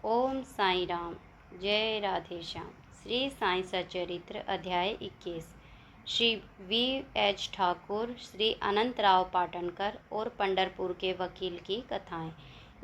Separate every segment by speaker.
Speaker 1: ओम साई राम। जय राधे श्याम। श्री साई सचरित्र अध्याय 21। श्री V.H. ठाकुर, श्री अनंतराव पाटनकर और पंढरपुर के वकील की कथाएं।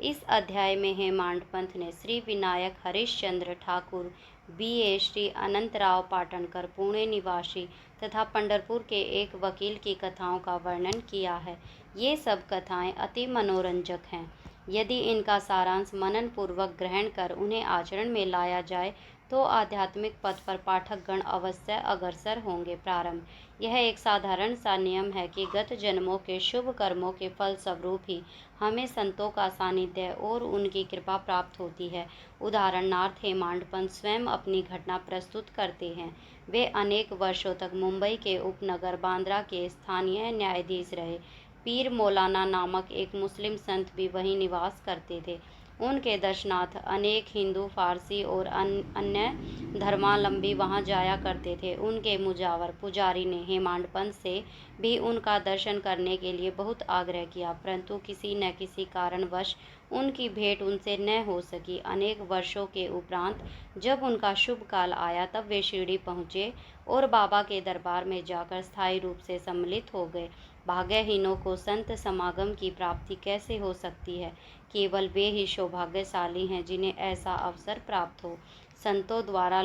Speaker 1: इस अध्याय में हेमांड पंथ ने श्री विनायक हरिश्चंद्र ठाकुर B.A. श्री अनंतराव पाटनकर पुणे निवासी तथा पंढरपुर के एक वकील की कथाओं का वर्णन किया है। ये सब कथाएं अति मनोरंजक हैं। यदि इनका सारांश मनन पूर्वक ग्रहण कर उन्हें आचरण में लाया जाए तो आध्यात्मिक पथ पर पाठकगण अवश्य अग्रसर होंगे। प्रारंभ। यह एक साधारण सा नियम है कि गत जन्मों के शुभ कर्मों के फल स्वरूप ही हमें संतों का सानिध्य और उनकी कृपा प्राप्त होती है। उदाहरणार्थ हेमांड पंथ स्वयं अपनी घटना प्रस्तुत करते हैं। वे अनेक वर्षों तक मुंबई के उपनगर बांद्रा के स्थानीय न्यायाधीश रहे। पीर मौलाना नामक एक मुस्लिम संत भी वहीं निवास करते थे। उनके दर्शनार्थ अनेक हिंदू, फारसी और अन्य धर्मावलंबी वहां जाया करते थे। उनके मुजावर पुजारी ने हेमांड पंथ से भी उनका दर्शन करने के लिए बहुत आग्रह किया, परंतु किसी न किसी कारणवश उनकी भेंट उनसे न हो सकी। अनेक वर्षों के उपरांत जब उनका शुभ काल आया तब वे शिरडी पहुंचे और बाबा के दरबार में जाकर स्थायी रूप से सम्मिलित हो गए। भाग्यहीनों को संत समागम की प्राप्ति कैसे हो सकती है? केवल वे ही सौभाग्यशाली हैं जिन्हें ऐसा अवसर प्राप्त हो। संतों द्वारा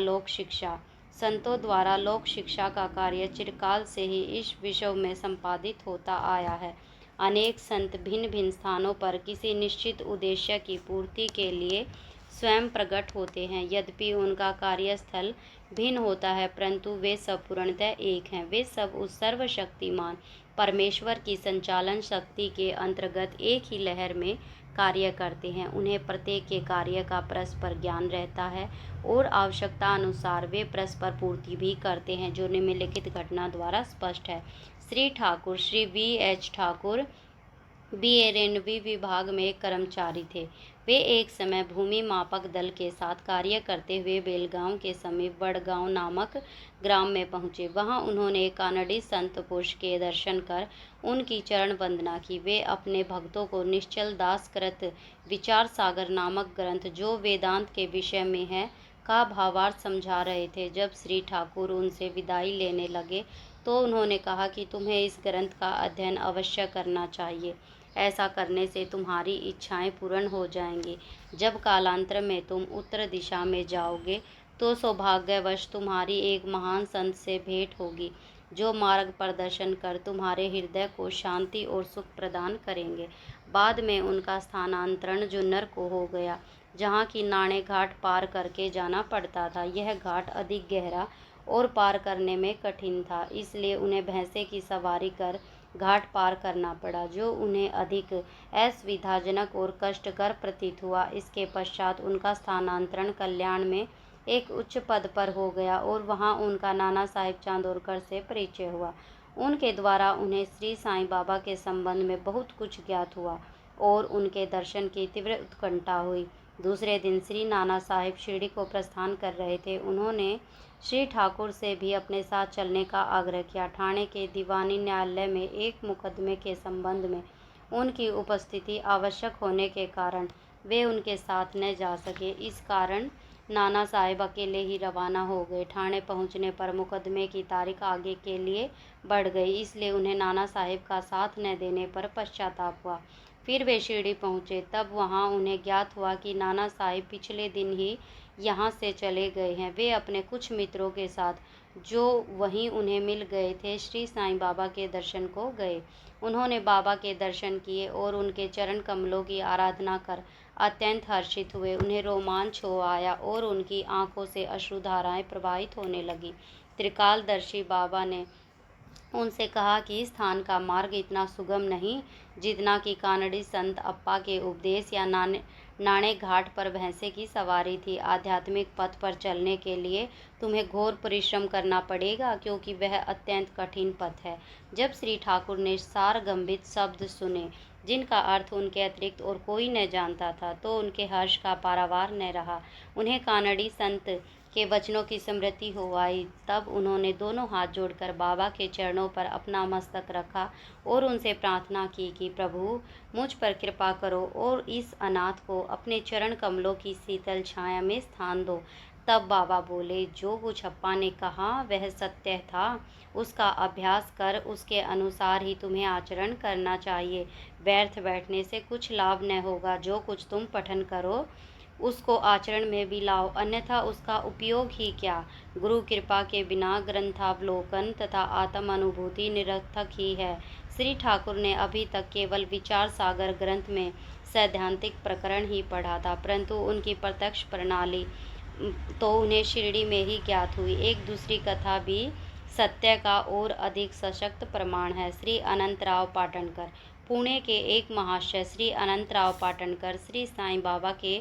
Speaker 1: लोक शिक्षा का कार्य चिरकाल से ही इस विश्व में संपादित होता आया है। अनेक संत भिन्न भिन्न स्थानों पर किसी निश्चित उद्देश्य की पूर्ति के लिए स्वयं प्रकट होते हैं। यद्यपि उनका कार्यस्थल भिन्न होता है, परंतु वे सब पूर्णतः एक हैं। वे सब उस सर्वशक्तिमान परमेश्वर की संचालन शक्ति के अंतर्गत एक ही लहर में कार्य करते हैं। उन्हें प्रत्येक के कार्य का परस्पर ज्ञान रहता है और आवश्यकता अनुसार वे परस्पर पूर्ति भी करते हैं, जो निम्नलिखित घटना द्वारा स्पष्ट है। Shri V.H. Thakur B.A. Railway विभाग में एक कर्मचारी थे। वे एक समय भूमि मापक दल के साथ कार्य करते हुए बेलगांव के समीप बड़गांव नामक ग्राम में पहुंचे। वहां उन्होंने एक कानड़ी संत पुरुष के दर्शन कर उनकी चरण वंदना की। वे अपने भक्तों को निश्चल दास कृत विचार सागर नामक ग्रंथ, जो वेदांत के विषय में है, का भावार्थ समझा रहे थे। जब श्री ठाकुर उनसे विदाई लेने लगे तो उन्होंने कहा कि तुम्हें इस ग्रंथ का अध्ययन अवश्य करना चाहिए। ऐसा करने से तुम्हारी इच्छाएं पूर्ण हो जाएंगी। जब कालांतर में तुम उत्तर दिशा में जाओगे तो सौभाग्यवश तुम्हारी एक महान संत से भेंट होगी, जो मार्ग प्रदर्शन कर तुम्हारे हृदय को शांति और सुख प्रदान करेंगे। बाद में उनका स्थानांतरण जुन्नर को हो गया, जहाँ की नाणे घाट पार करके जाना पड़ता था। यह घाट अधिक गहरा और पार करने में कठिन था, इसलिए उन्हें भैंसे की सवारी कर घाट पार करना पड़ा, जो उन्हें अधिक असुविधाजनक और कष्टकर प्रतीत हुआ। इसके पश्चात उनका स्थानांतरण कल्याण में एक उच्च पद पर हो गया और वहां उनका नाना साहिब चांदोरकर से परिचय हुआ। उनके द्वारा उन्हें श्री साईं बाबा के संबंध में बहुत कुछ ज्ञात हुआ और उनके दर्शन की तीव्र उत्कंठा हुई। दूसरे दिन श्री नाना साहिब शिरडी को प्रस्थान कर रहे थे। उन्होंने श्री ठाकुर से भी अपने साथ चलने का आग्रह किया। ठाणे के दीवानी न्यायालय में एक मुकदमे के संबंध में उनकी उपस्थिति आवश्यक होने के कारण वे उनके साथ न जा सके। इस कारण नाना साहिब अकेले ही रवाना हो गए। ठाणे पहुंचने पर मुकदमे की तारीख आगे के लिए बढ़ गई, इसलिए उन्हें नाना साहिब का साथ न देने पर पश्चाताप हुआ। फिर वे शिरडी पहुंचे, तब वहां उन्हें ज्ञात हुआ कि नाना साहिब पिछले दिन ही यहाँ से चले गए हैं। वे अपने कुछ मित्रों के साथ, जो वहीं उन्हें मिल गए थे, श्री साईं बाबा के दर्शन को गए। उन्होंने बाबा के दर्शन किए और उनके चरण कमलों की आराधना कर अत्यंत हर्षित हुए। उन्हें रोमांच हो आया और उनकी आंखों से अश्रुधाराएं प्रवाहित होने लगी। त्रिकालदर्शी बाबा ने उनसे कहा कि इस स्थान का मार्ग इतना सुगम नहीं जितना कि कानड़ी संत अप्पा के उपदेश या नाणे घाट पर भैंसे की सवारी थी। आध्यात्मिक पथ पर चलने के लिए तुम्हें घोर परिश्रम करना पड़ेगा, क्योंकि वह अत्यंत कठिन पथ है। जब श्री ठाकुर ने सारगंभित शब्द सुने, जिनका अर्थ उनके अतिरिक्त और कोई न जानता था, तो उनके हर्ष का पारावार न रहा। उन्हें कानड़ी संत के वचनों की स्मृति हो आई। तब उन्होंने दोनों हाथ जोड़कर बाबा के चरणों पर अपना मस्तक रखा और उनसे प्रार्थना की कि प्रभु मुझ पर कृपा करो और इस अनाथ को अपने चरण कमलों की शीतल छाया में स्थान दो। तब बाबा बोले, जो गुछप्पा ने कहा वह सत्य था। उसका अभ्यास कर उसके अनुसार ही तुम्हें आचरण करना चाहिए। व्यर्थ बैठने से कुछ लाभ न होगा। जो कुछ तुम पठन करो उसको आचरण में भी लाओ, अन्यथा उसका उपयोग ही क्या। गुरु कृपा के बिना ग्रंथावलोकन तथा आत्म अनुभूति निरर्थक ही है। श्री ठाकुर ने अभी तक केवल विचार सागर ग्रंथ में सैद्धांतिक प्रकरण ही पढ़ा था, परंतु उनकी प्रत्यक्ष प्रणाली तो उन्हें शिरडी में ही ज्ञात हुई। एक दूसरी कथा भी सत्य का और अधिक सशक्त प्रमाण है। श्री अनंतराव पाटणकर। पुणे के एक महाशय श्री अनंतराव पाटणकर श्री साईं बाबा के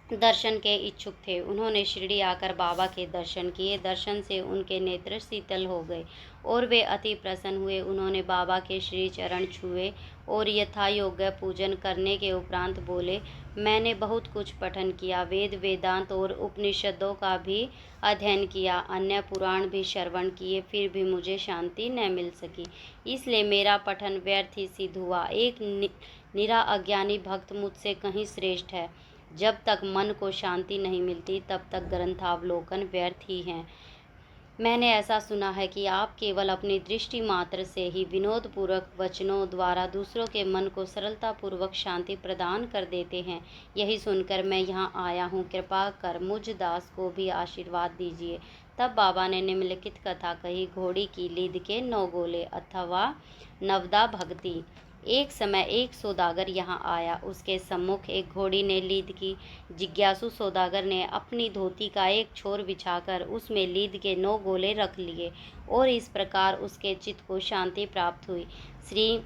Speaker 1: दर्शन के इच्छुक थे। उन्होंने शिरडी आकर बाबा के दर्शन किए। दर्शन से उनके नेत्र शीतल हो गए और वे अति प्रसन्न हुए। उन्होंने बाबा के श्री चरण छुए और यथा योग्य पूजन करने के उपरांत बोले, मैंने बहुत कुछ पठन किया, वेद वेदांत और उपनिषदों का भी अध्ययन किया, अन्य पुराण भी श्रवण किए, फिर भी मुझे शांति न मिल सकी। इसलिए मेरा पठन व्यर्थ ही सिद्ध हुआ। एक निरा अज्ञानी भक्त मुझसे कहीं श्रेष्ठ है। जब तक मन को शांति नहीं मिलती तब तक ग्रंथावलोकन व्यर्थ ही हैं। मैंने ऐसा सुना है कि आप केवल अपनी दृष्टि मात्र से ही विनोदपूर्वक वचनों द्वारा दूसरों के मन को सरलतापूर्वक शांति प्रदान कर देते हैं। यही सुनकर मैं यहाँ आया हूँ। कृपा कर मुझ दास को भी आशीर्वाद दीजिए। तब बाबा ने निम्नलिखित कथा कही। घोड़ी की लीद के 9 गोले अथवा नवदा भक्ति। एक समय एक सौदागर यहाँ आया। उसके सम्मुख एक घोड़ी ने लीद की। जिज्ञासु सौदागर ने अपनी धोती का एक छोर बिछाकर उसमें लीद के 9 गोले रख लिए और इस प्रकार उसके चित्त को शांति प्राप्त हुई। श्री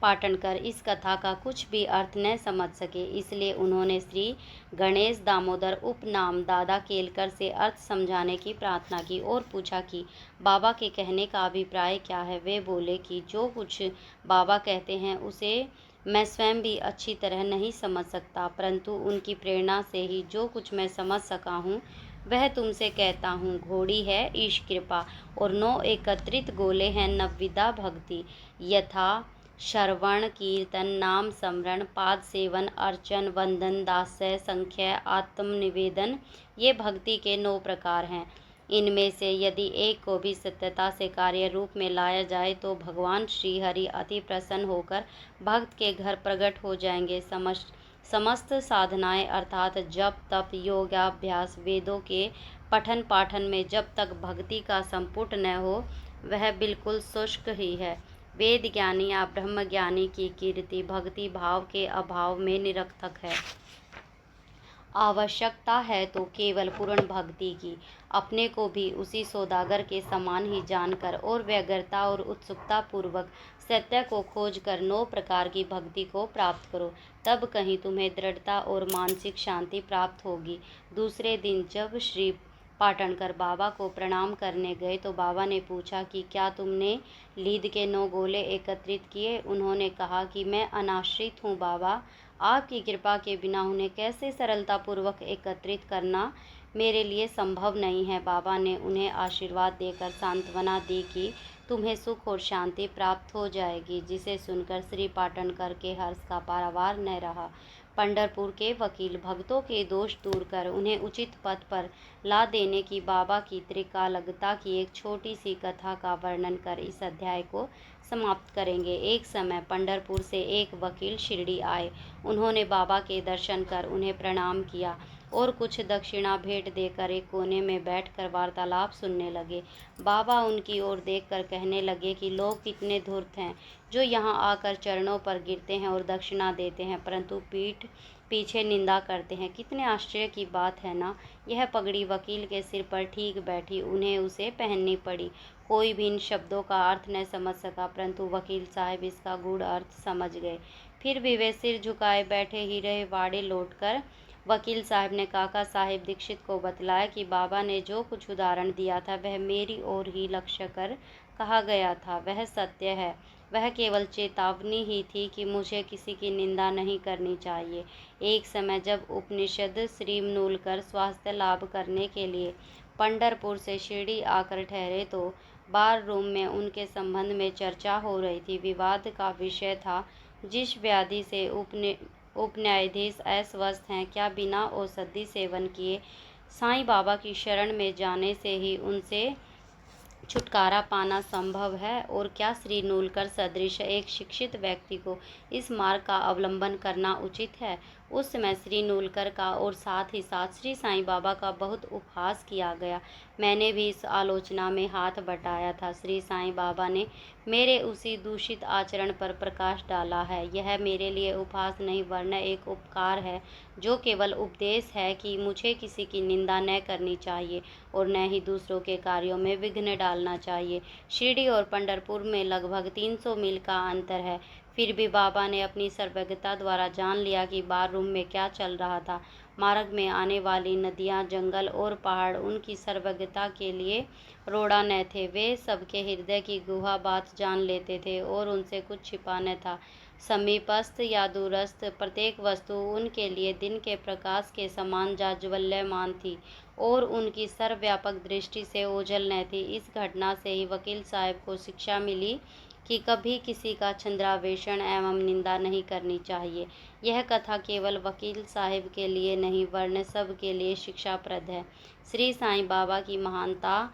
Speaker 1: पाटणकर इस कथा का कुछ भी अर्थ न समझ सके, इसलिए उन्होंने श्री गणेश दामोदर उपनाम दादा केलकर से अर्थ समझाने की प्रार्थना की और पूछा कि बाबा के कहने का अभिप्राय क्या है। वे बोले कि जो कुछ बाबा कहते हैं उसे मैं स्वयं भी अच्छी तरह नहीं समझ सकता, परंतु उनकी प्रेरणा से ही जो कुछ मैं समझ सका हूँ वह तुमसे कहता हूँ। घोड़ी है ईश कृपा और 9 एकत्रित गोले हैं नवविधा भक्ति, यथा श्रवण कीर्तन नाम स्मरण पाद सेवन अर्चन वंदन दास्य संख्या आत्मनिवेदन। ये भक्ति के 9 प्रकार हैं। इनमें से यदि एक को भी सत्यता से कार्य रूप में लाया जाए तो भगवान श्री हरि अति प्रसन्न होकर भक्त के घर प्रकट हो जाएंगे। समस्त साधनाएं अर्थात जप तप योगाभ्यास वेदों के पठन पाठन में जब तक भक्ति का संपुट न हो वह बिल्कुल शुष्क ही है। वेद ज्ञानी या ब्रह्म ज्ञानी की कीर्ति भक्ति भाव के अभाव में निरर्थक है। आवश्यकता है तो केवल पूर्ण भक्ति की। अपने को भी उसी सौदागर के समान ही जानकर और व्यग्रता और उत्सुकता पूर्वक सत्य को खोज कर 9 प्रकार की भक्ति को प्राप्त करो, तब कहीं तुम्हें दृढ़ता और मानसिक शांति प्राप्त होगी। दूसरे दिन जब श्री पाटणकर बाबा को प्रणाम करने गए तो बाबा ने पूछा कि क्या तुमने लीद के 9 गोले एकत्रित किए। उन्होंने कहा कि मैं अनाश्रित हूँ बाबा, आपकी कृपा के बिना उन्हें कैसे सरलतापूर्वक एकत्रित करना मेरे लिए संभव नहीं है। बाबा ने उन्हें आशीर्वाद देकर सांत्वना दी कि तुम्हें सुख और शांति प्राप्त हो जाएगी, जिसे सुनकर श्री पाटणकर के हर्ष का पारावार न रहा। पंढरपुर के वकील भक्तों के दोष दूर कर उन्हें उचित पथ पर ला देने की बाबा की त्रिकालज्ञता की एक छोटी सी कथा का वर्णन कर इस अध्याय को समाप्त करेंगे। एक समय पंढरपुर से एक वकील शिरडी आए। उन्होंने बाबा के दर्शन कर उन्हें प्रणाम किया और कुछ दक्षिणा भेंट देकर एक कोने में बैठकर वार्तालाप सुनने लगे। बाबा उनकी ओर देखकर कहने लगे कि लोग कितने धूर्त हैं जो यहाँ आकर चरणों पर गिरते हैं और दक्षिणा देते हैं, परंतु पीठ पीछे निंदा करते हैं। कितने आश्चर्य की बात है ना। यह पगड़ी वकील के सिर पर ठीक बैठी, उन्हें उसे पहननी पड़ी। कोई भी इन शब्दों का अर्थ न समझ सका, परंतु वकील साहब इसका गूढ़ अर्थ समझ गए। फिर भी वे सिर झुकाए बैठे ही रहे। वाड़े लौटकर वकील साहब ने काका साहेब दीक्षित को बतलाया कि बाबा ने जो कुछ उदाहरण दिया था वह मेरी ओर ही लक्ष्य कर कहा गया था, वह सत्य है। वह केवल चेतावनी ही थी कि मुझे किसी की निंदा नहीं करनी चाहिए। एक समय जब उपनिषद श्री मूलकर स्वास्थ्य लाभ करने के लिए पंढरपुर से शिरडी आकर ठहरे तो बार रूम में उनके संबंध में चर्चा हो रही थी। विवाद का विषय था, जिस व्याधि से उपन्यायाधीश अस्वस्थ हैं, क्या बिना औषधि सेवन किए साईं बाबा की शरण में जाने से ही उनसे छुटकारा पाना संभव है, और क्या श्री नूलकर सदृश एक शिक्षित व्यक्ति को इस मार्ग का अवलंबन करना उचित है। उस समय श्री नूलकर का और साथ ही साथ श्री साईं बाबा का बहुत उपहास किया गया। मैंने भी इस आलोचना में हाथ बटाया था। श्री साईं बाबा ने मेरे उसी दूषित आचरण पर प्रकाश डाला है। यह मेरे लिए उपहास नहीं वरन एक उपकार है, जो केवल उपदेश है कि मुझे किसी की निंदा न करनी चाहिए और न ही दूसरों के कार्यों में विघ्न डालना चाहिए। शिरडी और पंढरपुर में लगभग 300 मील का अंतर है, फिर भी बाबा ने अपनी सर्वज्ञता द्वारा जान लिया कि बार रूम में क्या चल रहा था। मार्ग में आने वाली नदियाँ, जंगल और पहाड़ उनकी सर्वज्ञता के लिए रोड़ा न थे। वे सबके हृदय की गुहा बात जान लेते थे और उनसे कुछ छिपा न था। समीपस्थ या दूरस्थ प्रत्येक वस्तु उनके लिए दिन के प्रकाश के समान जाज्वल्यमान थी और उनकी सर्वव्यापक दृष्टि से ओझल न थी। इस घटना से ही वकील साहब को शिक्षा मिली कि कभी किसी का छंद्रावेषण एवं निंदा नहीं करनी चाहिए। यह कथा केवल वकील साहब के लिए नहीं वरन सब के लिए शिक्षाप्रद है। श्री साईं बाबा की महानता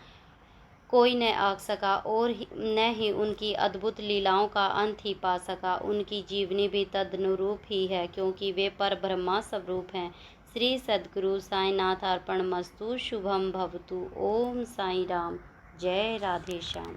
Speaker 1: कोई न आंक सका और न ही उनकी अद्भुत लीलाओं का अंत ही पा सका। उनकी जीवनी भी तदनुरूप ही है, क्योंकि वे परब्रह्म स्वरूप हैं। श्री सद्गुरु साईनाथ अर्पणमस्तु। शुभम भवतु। ओम साई राम। जय राधे श्याम।